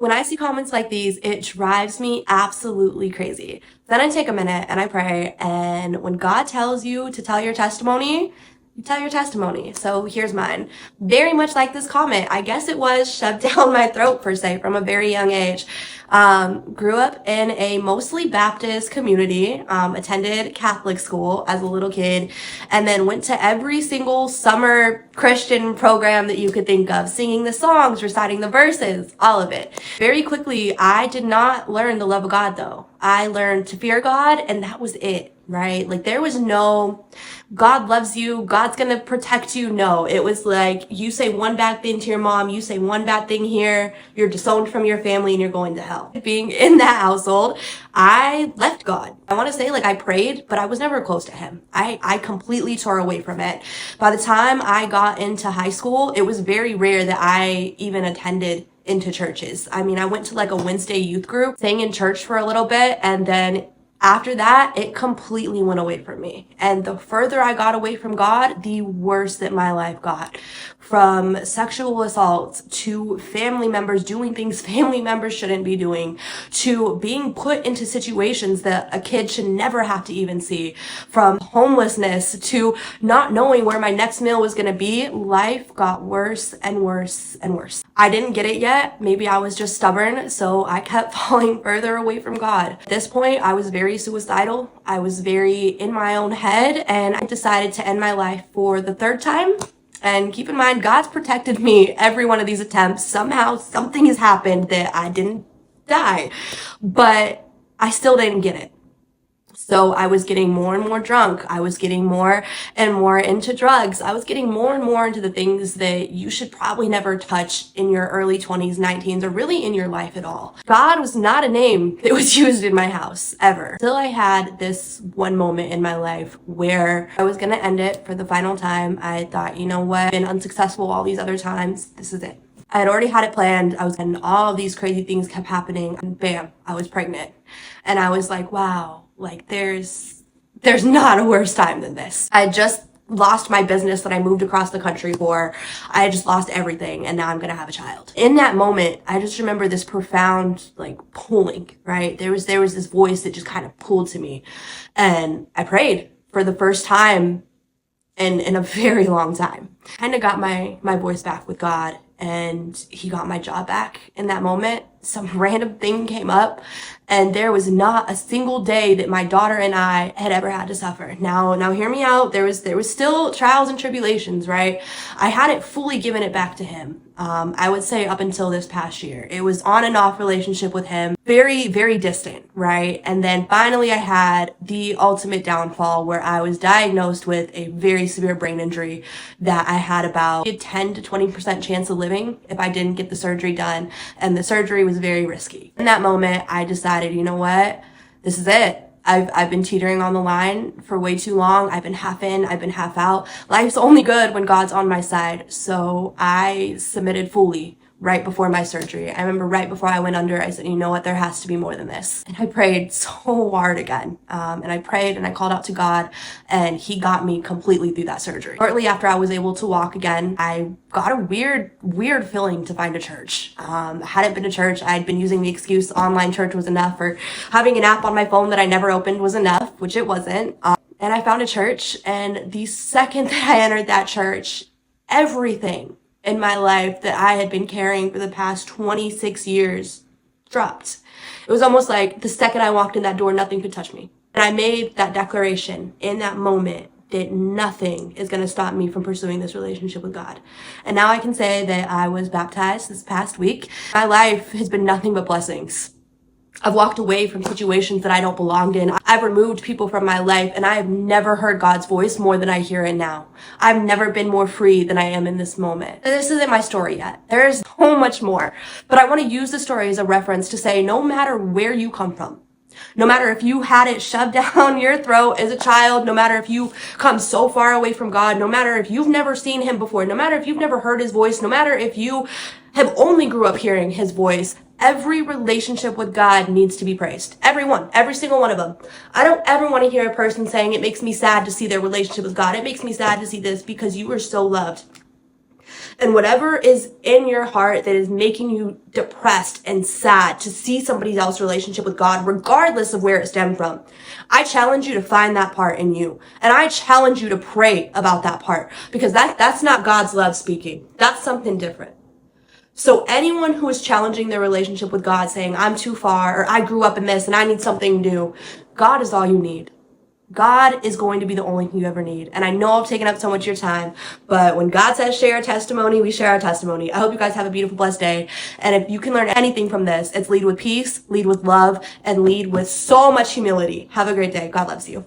When I see comments like these, it drives me absolutely crazy. Then I take a minute and I pray, and when God tells you to tell your testimony, you tell your testimony. So here's mine. Very much like this comment, I guess it was shoved down my throat per se from a very young age. Grew up in a mostly Baptist community, attended Catholic school as a little kid, and then went to every single summer Christian program that you could think of, singing the songs, reciting the verses, all of it. Very quickly, I did not learn the love of God though. I learned to fear God, and that was it, right? Like there was no, God loves you, God's gonna protect you. No, it was like, you say one bad thing to your mom, you say one bad thing here, you're disowned from your family and you're going to hell. Being in that household, I left God. I want to say like I prayed, but I was never close to him. I completely tore away from it. By the time I got into high school, it was very rare that I even attended into churches. I mean, I went to like a Wednesday youth group, sang in church for a little bit, and then after that, it completely went away from me. And the further I got away from God, the worse that my life got. From sexual assaults to family members doing things family members shouldn't be doing, to being put into situations that a kid should never have to even see, from homelessness to not knowing where my next meal was going to be, life got worse and worse and worse. I didn't get it yet. Maybe I was just stubborn, so I kept falling further away from God. At this point, I was very suicidal. I was very in my own head, and I decided to end my life for the third time. And keep in mind, God's protected me every one of these attempts. Somehow something has happened that I didn't die, but I still didn't get it. So I was getting more and more drunk. I was getting more and more into drugs. I was getting more and more into the things that you should probably never touch in your early 20s, 19s, or really in your life at all. God was not a name that was used in my house ever. Till I had this one moment in my life where I was going to end it for the final time. I thought, you know what? I've been unsuccessful all these other times. This is it. I had already had it planned. And all of these crazy things kept happening, and bam, I was pregnant. And I was like, wow. Like there's not a worse time than this. I had just lost my business that I moved across the country for. I had just lost everything, and now I'm gonna have a child. In that moment, I just remember this profound like pulling, right? There was this voice that just kind of pulled to me, and I prayed for the first time in a very long time. Kind of got my voice back with God, and he got my job back in that moment. Some random thing came up, and there was not a single day that my daughter and I had ever had to suffer. Now hear me out. There was still trials and tribulations, right? I hadn't fully given it back to him. I would say up until this past year, it was on and off relationship with him, very, very distant, right? And then finally I had the ultimate downfall where I was diagnosed with a very severe brain injury that I had about a 10 to 20% chance of living if I didn't get the surgery done. And the surgery was very risky. In that moment, I decided, you know what? This is it. I've been teetering on the line for way too long. I've been half in, I've been half out. Life's only good when God's on my side. So I submitted fully right before my surgery. I remember right before I went under, I said, you know what, there has to be more than this. And I prayed so hard again. And I prayed and I called out to God, and he got me completely through that surgery. Shortly after I was able to walk again, I got a weird feeling to find a church. I hadn't been to church. I'd been using the excuse online church was enough, or having an app on my phone that I never opened was enough, which it wasn't. And I found a church, and the second that I entered that church, everything in my life that I had been carrying for the past 26 years dropped. It was almost like the second I walked in that door, nothing could touch me. And I made that declaration in that moment that nothing is going to stop me from pursuing this relationship with God. And now I can say that I was baptized this past week. My life has been nothing but blessings. I've walked away from situations that I don't belong in. I've removed people from my life, and I have never heard God's voice more than I hear it now. I've never been more free than I am in this moment. This isn't my story yet. There's so much more. But I want to use the story as a reference to say, no matter where you come from, no matter if you had it shoved down your throat as a child, no matter if you come so far away from God, no matter if you've never seen him before, no matter if you've never heard his voice, no matter if you have only grew up hearing his voice, every relationship with God needs to be praised. Everyone, every single one of them. I don't ever want to hear a person saying it makes me sad to see their relationship with God. It makes me sad to see this because you were so loved. And whatever is in your heart that is making you depressed and sad to see somebody else's relationship with God, regardless of where it stemmed from, I challenge you to find that part in you. And I challenge you to pray about that part, because that's not God's love speaking. That's something different. So anyone who is challenging their relationship with God, saying, I'm too far, or I grew up in this and I need something new, God is all you need. God is going to be the only thing you ever need. And I know I've taken up so much of your time, but when God says share our testimony, we share our testimony. I hope you guys have a beautiful, blessed day. And if you can learn anything from this, it's lead with peace, lead with love, and lead with so much humility. Have a great day. God loves you.